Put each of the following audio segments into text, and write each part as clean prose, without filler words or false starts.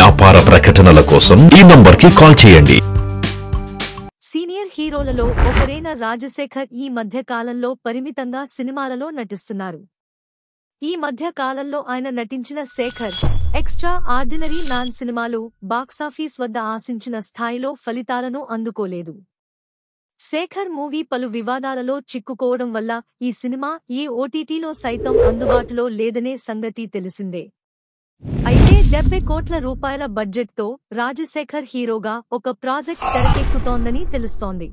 వ్యాపార ప్రకటనల కోసం ఈ నంబర్కి కాల్ చేయండి. సీనియర్ హీరోలలో ఒకరైన రాజశేఖర్ ఈ మధ్య కాలంలో పరిమితంగా సినిమాలలో నటిస్తున్నారు. ఈ మధ్య కాలంలో ఆయన నటించిన శేఖర్, ఎక్స్ట్రా ఆర్డినరీ మ్యాన్ సినిమాలు బాక్సాఫీస్ వద్ద ఆశించిన స్థాయిలో ఫలితాలను అందుకోలేదు. శేఖర్ మూవీ పలు వివాదాలలో చిక్కుకోవడం వల్ల ఈ సినిమా ఏ ఓటీటీలో సైతం అందుబాటులో లేదనే సంగతి తెలిసిందే. అయితే 70 కోట్ల రూపాయల బడ్జెట్తో రాజశేఖర్ హీరోగా ఒక ప్రాజెక్ట్ తెరకెక్కుతోందని తెలుస్తోంది.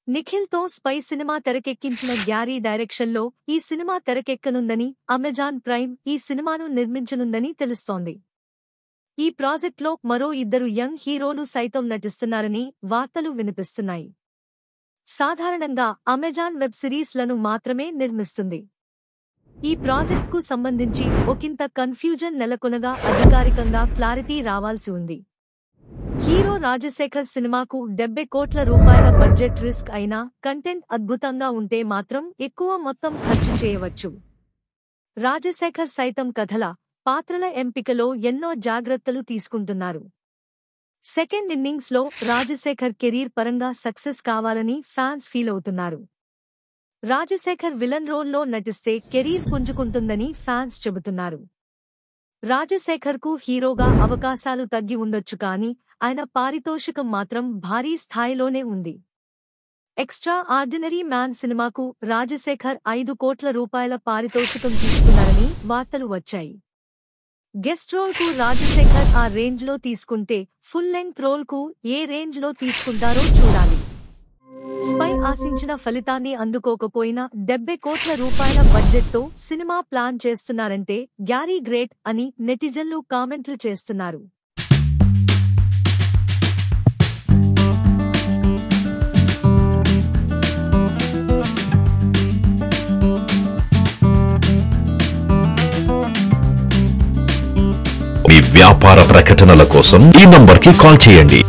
నిఖిల్తో స్పై సినిమా తెరకెక్కించిన గ్యారీ డైరెక్షన్లో ఈ సినిమా తెరకెక్కనుందని, అమెజాన్ ప్రైమ్ ఈ సినిమాను నిర్మించనుందని తెలుస్తోంది. ఈ ప్రాజెక్ట్లో మరో 2 యంగ్ హీరోలు సైతం నటిస్తున్నారని వార్తలు వినిపిస్తున్నాయి. సాధారణంగా అమెజాన్ వెబ్ సిరీస్లను మాత్రమే నిర్మిస్తుంది. ఈ ప్రాజెక్ట్కు సంబంధించి ఒకంత కన్ఫ్యూజన్ నెలకొనగా అధికారికంగా క్లారిటీ రావాల్సి ఉంది. హీరో రాజశేఖర్ సినిమాకు 70 కోట్ల రూపాయల బడ్జెట్ రిస్క్ అయినా కంటెంట్ అద్భుతంగా ఉంటే మాత్రం ఎక్కువ మొత్తం ఖర్చు చేయవచ్చు. రాజశేఖర్ సైతం కథల, పాత్రల ఎంపికలో ఎన్నో జాగ్రత్తలు తీసుకుంటున్నారు. సెకండ్ ఇన్నింగ్స్లో రాజశేఖర్ కెరీర్ పరంగా సక్సెస్ కావాలని ఫ్యాన్స్ ఫీల్ అవుతున్నారు. రాజశేఖర్ విలన్ రోల్లో నటిస్తే కెరీర్ పుంజుకుంటుందని ఫ్యాన్స్ చెబుతున్నారు. రాజశేఖర్కు హీరోగా అవకాశాలు తగ్గి ఉండొచ్చు కానీ ఆయన పారితోషికం మాత్రం భారీ స్థాయిలోనే ఉంది. ఎక్స్ట్రా ఆర్డినరీ మ్యాన్ సినిమాకు రాజశేఖర్ 5 కోట్ల రూపాయల పారితోషికం తీసుకున్నారని వార్తలు వచ్చాయి. గెస్ట్ రోల్కు రాజశేఖర్ ఆ రేంజ్లో తీసుకుంటే ఫుల్ లెంగ్త్ రోల్కు ఏ రేంజ్లో తీసుకుంటారో చూడాలి. స్పై ఆశించిన ఫలితాన్ని అందుకోకపోయినా 70 కోట్ల రూపాయల బడ్జెట్తో సినిమా ప్లాన్ చేస్తున్నారంటే గ్యారీ గ్రేట్ అని నెటిజన్లు కామెంట్లు చేస్తున్నారు. మీ వ్యాపార ప్రకటనల కోసం ఈ నంబర్కి కాల్ చేయండి.